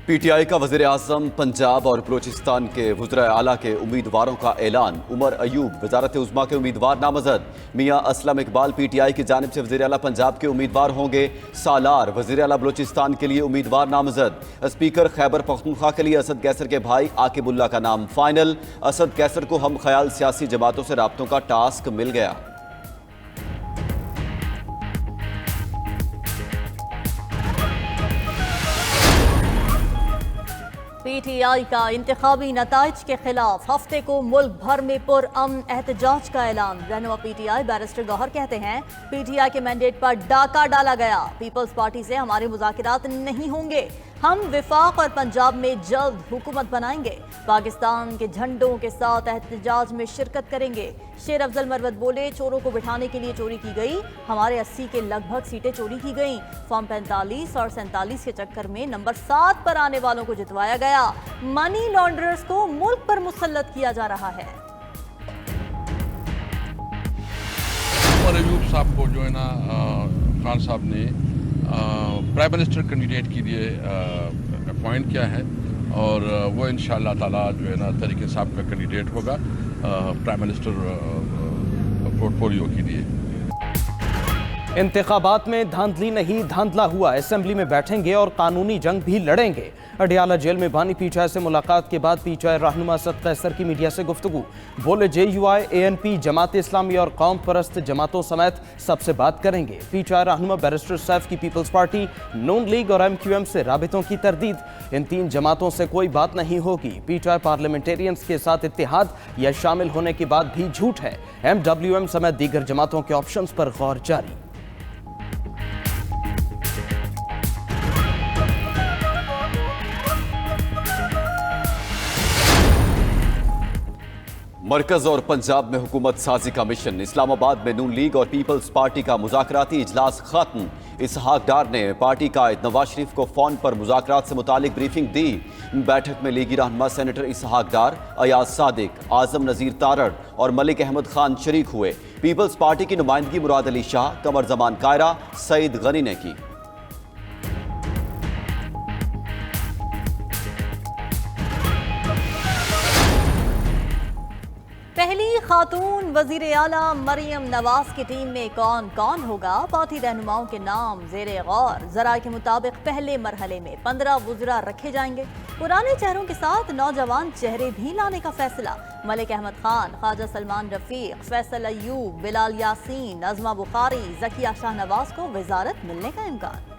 PTI का वज़ीर आज़म पंजाब और बलोचिस्तान के वज़ीर आला के उम्मीदवारों का ऐलान। उमर अयूब वज़ारत उज़्मा के उम्मीदवार नामज़द। मियाँ असलम इकबाल पीटीआई की जानिब से वज़ीर आला पंजाब के उम्मीदवार होंगे। सालार वज़ीर आला बलोचिस्तान के लिए उम्मीदवार नामज़द। स्पीकर खैबर पख्तूनख्वा के लिए असद कैसर के भाई आकिबुल्ला का नाम फाइनल। असद कैसर को हम ख्याल सियासी जमातों से राब्तों का टास्क मिल गया। पीटीआई का इंतखाबी नताइज के खिलाफ हफ्ते को मुल्क भर में पुरअमन एहतजाज का ऐलान। रहनुमा पीटीआई बैरिस्टर गौहर कहते हैं, पीटीआई के मैंडेट पर डाका डाला गया। पीपल्स पार्टी से हमारे मुज़ाकिरात नहीं होंगे। हम विफाक और पंजाब में जल्द हुकूमत बनाएंगे। पाकिस्तान के झंडों के साथ एहतजाज में शिरकत करेंगे। शेर अफजल मरवत बोले, चोरों को बिठाने के लिए चोरी की गई। हमारे 80 के लगभग सीटें चोरी की गई। फॉर्म 45 और 47 के चक्कर में नंबर 7 पर आने वालों को जितवाया गया। मनी लॉन्ड्रर्स को मुल्क पर मुसल्लत किया जा रहा है। उमर अयूब साहब को जो है ना खान साहब ने प्राइम मिनिस्टर कैंडिडेट के लिए अपॉइंट किया है और वो इंशाअल्लाह ताला जो है ना तरीके साहब का कैंडिडेट होगा प्राइम मिनिस्टर पोर्टफोलियो के लिए। इंतखाबात में धांधली नहीं धांधला हुआ। असेंबली में बैठेंगे और कानूनी जंग भी लड़ेंगे। अडियाला जेल में बानी पीटीआई से मुलाकात के बाद पीटीआई रहनुमा असद कैसर की मीडिया से गुफ्तगू। बोले, जेयूआई, एएनपी, जमात इस्लामी और कौम परस्त जमातों समेत सबसे बात करेंगे। पीटीआई रहनुमा बैरिस्टर सैफ की पीपल्स पार्टी, नून लीग और एमक्यूएम से राबितों की तरदीद। इन 3 जमातों से कोई बात नहीं होगी। पीटीआई पार्लियामेंटेरियंस के साथ इत्तेहाद या शामिल होने की बात भी झूठ है। एमडब्ल्यूएम समेत दीगर जमातों के ऑप्शंस पर गौर जारी। मरकज और पंजाब में हुकूमत साजी का मिशन। इस्लामाबाद में नून लीग और पीपल्स पार्टी का मुज़ाकराती इजलास खत्म। इसहाक डार ने पार्टी कायद नवाज शरीफ को फोन पर मुज़ाकरात से मुतालिक ब्रीफिंग दी। बैठक में लीगी रहनुमा सेनेटर इसहाक डार, अयाज सादिक, आजम नज़ीर तारड़ और मलिक अहमद खान शरीक हुए। पीपल्स पार्टी की नुमाइंदगी मुराद अली शाह, कमर जमान कायरा, सईद गनी ने की। पहली खातून वजीर आला मरियम नवाज की टीम में कौन कौन होगा? पार्टी रहनुमाओं के नाम जेरे गौर। जरा के मुताबिक पहले मरहले में 15 वुज़रा रखे जाएंगे। पुराने चेहरों के साथ नौजवान चेहरे भी लाने का फैसला। मलिक अहमद खान, ख्वाजा सलमान रफीक, फैसल अयूब, बिलाल यासीन, अज़मा बुखारी, ज़किया शाहनवाज को वजारत मिलने का इम्कान।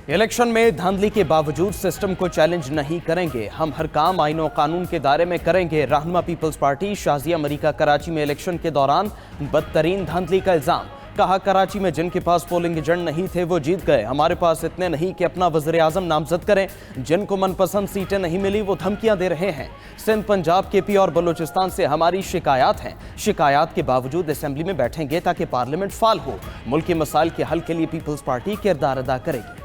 इलेक्शन में धांधली के बावजूद सिस्टम को चैलेंज नहीं करेंगे। हम हर काम आईन और कानून के दायरे में करेंगे। रहनुमा peoples party, Shazia America Karachi में इलेक्शन के दौरान बदतरीन धांधली का इल्जाम। कहा, कराची में जिनके पास पोलिंग एजेंट नहीं थे वो जीत गए। हमारे पास इतने नहीं कि अपना वज़ीर आज़म नामजद करें। जिनको मनपसंद सीटें नहीं मिली वो धमकियां दे रहे हैं। सिंध, पंजाब, केपी और बलूचिस्तान से हमारी शिकायत हैं। शिकायत के बावजूद असेंबली में बैठेंगे ताकि पार्लियामेंट फाल हो। मुल्क के मसाइल के हल के लिए पीपल्स पार्टी किरदार अदा करेगी।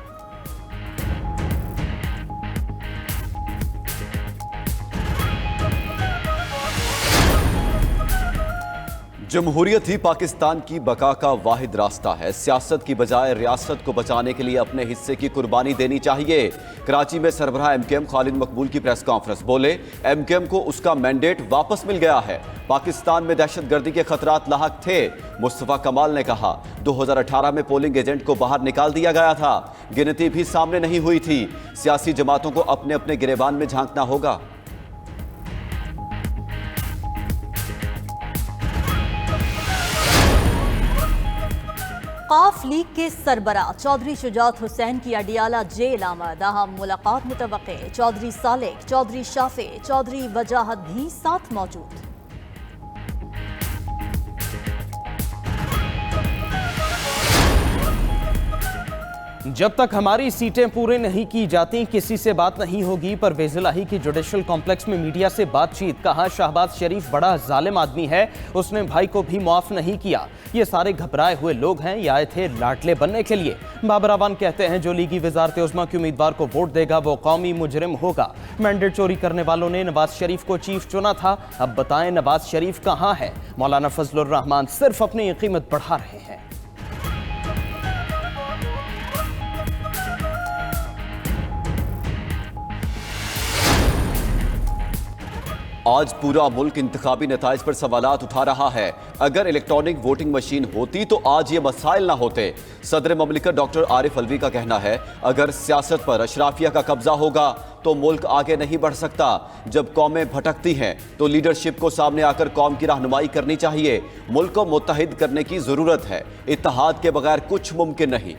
जमहूरियत ही पाकिस्तान की बका का वाहिद रास्ता है। सियासत की बजाय रियासत को बचाने के लिए अपने हिस्से की कुर्बानी देनी चाहिए। कराची में सरबराह एमकेएम खालिद मकबूल की प्रेस कॉन्फ्रेंस। बोले, एमकेएम को उसका मैंडेट वापस मिल गया है। पाकिस्तान में दहशतगर्दी के खतरात लाहक थे। मुस्तफा कमाल ने कहा, 2018 में पोलिंग एजेंट को बाहर निकाल दिया गया था। गिनती भी सामने नहीं हुई थी। सियासी जमातों को अपने अपने गिरेबान में झांकना होगा। काफ लीग के सरबरा चौधरी शुजात हुसैन की अडियाला जेल आमद। अहम मुलाकात मुतवक्के। चौधरी सालेक, चौधरी शाफे, चौधरी वजाहत भी साथ मौजूद। जब तक हमारी सीटें पूरी नहीं की जाती किसी से बात नहीं होगी। परवेज़ इलाही की जुडिशल कॉम्प्लेक्स में मीडिया से बातचीत। कहा, शहबाज शरीफ बड़ा जालिम आदमी है, उसने भाई को भी माफ नहीं किया। ये सारे घबराए हुए लोग हैं, ये आए थे लाडले बनने के लिए। बाबर अवान कहते हैं, जो लीगी वजारत उज़्मा के उम्मीदवार को वोट देगा वो कौमी मुजरिम होगा। मैंडेट चोरी करने वालों ने नवाज शरीफ को चीफ चुना था। अब बताएं नवाज शरीफ कहाँ है? मौलाना फजलुर रहमान सिर्फ अपनी कीमत बढ़ा रहे हैं। आज पूरा मुल्क इंतखाबी नताइज पर सवालात उठा रहा है। अगर इलेक्ट्रॉनिक वोटिंग मशीन होती तो आज ये मसाइल ना होते। सदर ममलिकत डॉक्टर आरिफ अलवी का कहना है, अगर सियासत पर अशराफिया का कब्जा होगा तो मुल्क आगे नहीं बढ़ सकता। जब कौमें भटकती हैं तो लीडरशिप को सामने आकर कौम की रहनुमाई करनी चाहिए। मुल्क को मुत्तहिद करने की जरूरत है। इत्तेहाद के बगैर कुछ मुमकिन नहीं।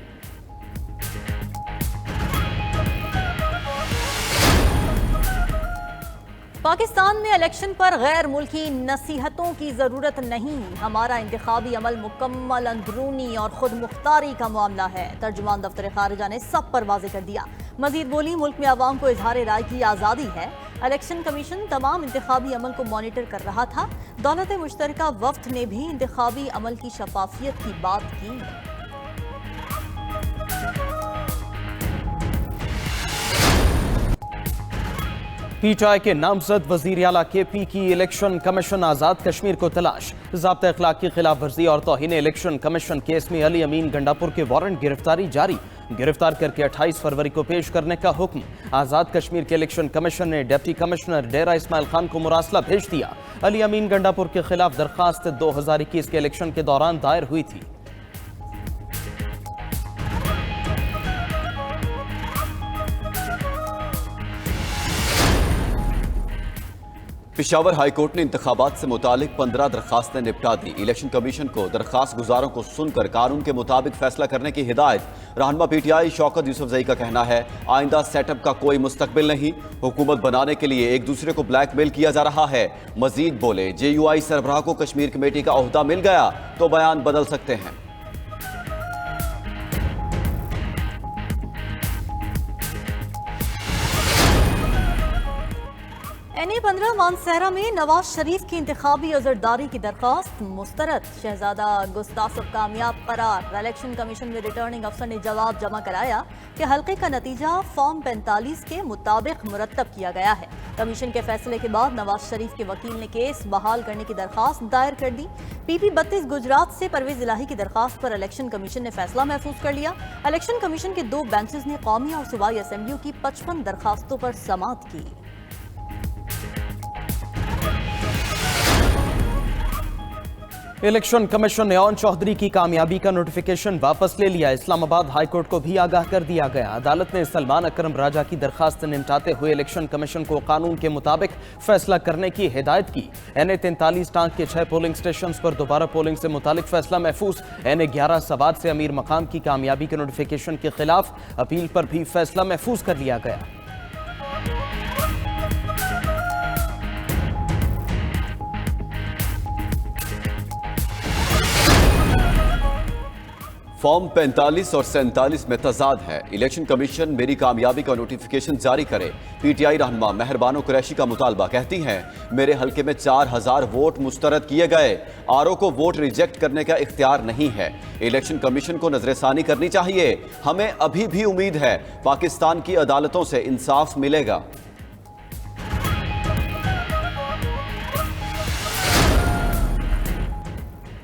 पाकिस्तान में इलेक्शन पर गैर मुल्की नसीहतों की जरूरत नहीं। हमारा इंतखाबी अमल मुकम्मल अंदरूनी और खुद मुख्तारी का मामला है। तर्जुमान दफ्तर खारिजा ने सब पर वाज़ेह कर दिया। मजीद बोली, मुल्क में आवाम को इजहार राय की आज़ादी है। इलेक्शन कमीशन तमाम इंतखाबी अमल को मॉनिटर कर रहा था। दौलत मुश्तरका वफ्द ने भी इंतखाबी अमल की शफाफियत की बात की। पीटीआई के नामजद वजीर आला KP की इलेक्शन कमीशन आजाद कश्मीर को तलाश। ज़ाब्ता अखलाक की खिलाफ वर्जी और तौहीन इलेक्शन कमीशन केस में अली अमीन गंडापुर के वारंट गिरफ्तारी जारी। गिरफ्तार करके 28 फरवरी को पेश करने का हुक्म। आजाद कश्मीर के इलेक्शन कमीशन ने डिप्टी कमिश्नर डेरा इस्माइल खान को मुरासला भेज दिया। अली अमीन गंडापुर के खिलाफ दरखास्त 2021 के इलेक्शन के दौरान दायर हुई थी। पेशावर हाईकोर्ट ने इंतखाबात से मुतालिक 15 दरखास्तें निपटा दी। इलेक्शन कमीशन को दरखास्त गुजारों को सुनकर कानून के मुताबिक फैसला करने की हिदायत। रहनुमा PTI शौकत यूसुफजई का कहना है, आइंदा सेटअप का कोई मुस्तकबिल नहीं। हुकूमत बनाने के लिए एक दूसरे को ब्लैकमेल किया जा रहा है। मजीद बोले, JUI सरबराह को कश्मीर कमेटी का ओहदा मिल गया तो बयान बदल सकते हैं। NA-15 मानसहरा में नवाज शरीफ की इंतखाबी अजरदारी की दरखास्त मुस्तरद। शहजादा गुस्तासफ कामयाब करार। इलेक्शन कमीशन में रिटर्निंग अफसर ने जवाब जमा कराया कि हल्के का नतीजा फॉर्म 45 के मुताबिक मुरतब किया गया है। कमीशन के फैसले के बाद नवाज शरीफ के वकील ने केस बहाल करने की दरखास्त दायर कर दी। PP 32 गुजरात से परवेज इलाही की दरखास्त पर इलेक्शन कमीशन ने फैसला महफूज कर लिया। इलेक्शन कमीशन के 2 बेंचेस ने कौमी और सूबाई असम्बलियों की 55 दरखास्तों पर समाअत की। इलेक्शन कमीशन ने ओन चौधरी की कामयाबी का नोटिफिकेशन वापस ले लिया। इस्लामाबाद हाईकोर्ट को भी आगाह कर दिया गया। अदालत ने सलमान अकरम राजा की दरखास्त निपटाते हुए इलेक्शन कमीशन को कानून के मुताबिक फैसला करने की हिदायत की। NA-43 टांक के 6 पोलिंग स्टेशन पर दोबारा पोलिंग से मुतालिक फैसला महफूज। NA-11 सवाद से अमीर मकाम की कामयाबी के नोटिफिकेशन के खिलाफ अपील पर भी फैसला महफूज कर लिया गया। फॉर्म 45 और 47 में तजाद है। इलेक्शन कमीशन मेरी कामयाबी का नोटिफिकेशन जारी करे। PTI रहनुमा मेहरबानो कुरैशी का मुतालबा। कहती हैं, मेरे हल्के में 4000 वोट मुस्तरद किए गए। RO को वोट रिजेक्ट करने का इख्तियार नहीं है। इलेक्शन कमीशन को नजरसानी करनी चाहिए। हमें अभी भी उम्मीद है पाकिस्तान की अदालतों से इंसाफ मिलेगा।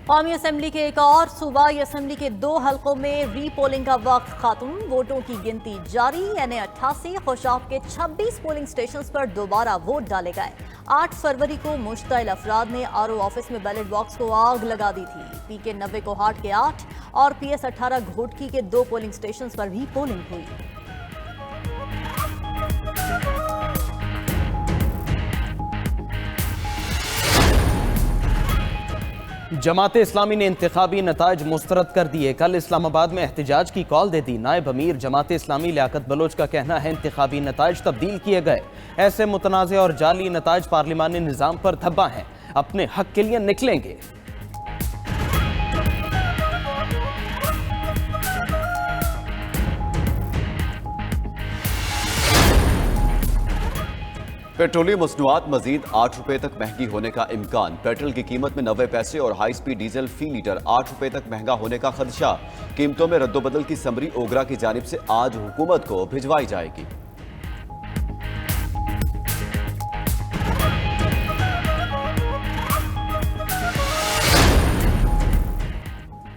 कौमी असम्बली के एक और सूबाई असम्बली के 2 हल्कों में रीपोलिंग का वक्त खत्म। वोटों की गिनती जारी। NA-88 खुशाब के 26 पोलिंग स्टेशन पर दोबारा वोट डाले गए। 8 फरवरी को मुश्तइल अफराद ने RO ऑफिस में बैलेट बॉक्स को आग लगा दी थी। PK 90 कोहाट के 8 और PS 18 घोटकी के 2 पोलिंग स्टेशन पर भी पोलिंग हुई। जमात इस्लामी ने इंतखाबी नताइज मुस्तरद कर दिए। कल इस्लामाबाद में एहतजाज की कॉल दे दी। नायब अमीर जमात इस्लामी लियाकत बलोच का कहना है, इंतखाबी नताइज तब्दील किए गए। ऐसे मुतनाज़ और जाली नताइज पार्लिमानी निज़ाम पर धब्बा हैं। अपने हक के लिए निकलेंगे। पेट्रोलियम मसनूआत मजीद 8 रुपए तक महंगी होने का इम्कान। पेट्रोल की कीमत में 90 पैसे और हाई स्पीड डीजल फी लीटर 8 रुपए तक महंगा होने का खदशा। कीमतों में रद्दोबदल की समरी ओगरा की जानिब से आज हुकूमत को भिजवाई जाएगी।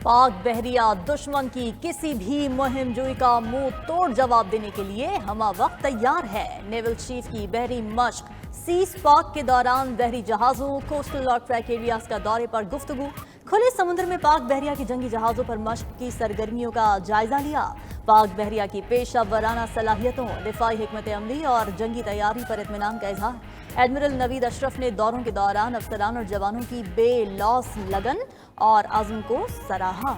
पाक बहरिया दुश्मन की किसी भी मुहिम जोई का मुंह तोड़ जवाब देने के लिए हमा वक्त तैयार है। नेवल चीफ की बहरी मश्क सीज पाक के दौरान बहरी जहाजों, कोस्टल और ट्रैक एरियाज का दौरे पर गुफ्तगू। खुले समुद्र में पाक बहरिया की जंगी जहाजों पर मश्क की सरगर्मियों का जायजा लिया। पाक बहरिया की पेशा वराना सलाहियतों, दिफाई हिकमत अमली और जंगी तैयारी पर इत्मीनान का इजहार। एडमिरल नवीद अशरफ ने दौरों के दौरान अफसरान और जवानों की बेलौस लगन और आज़म को सराहा।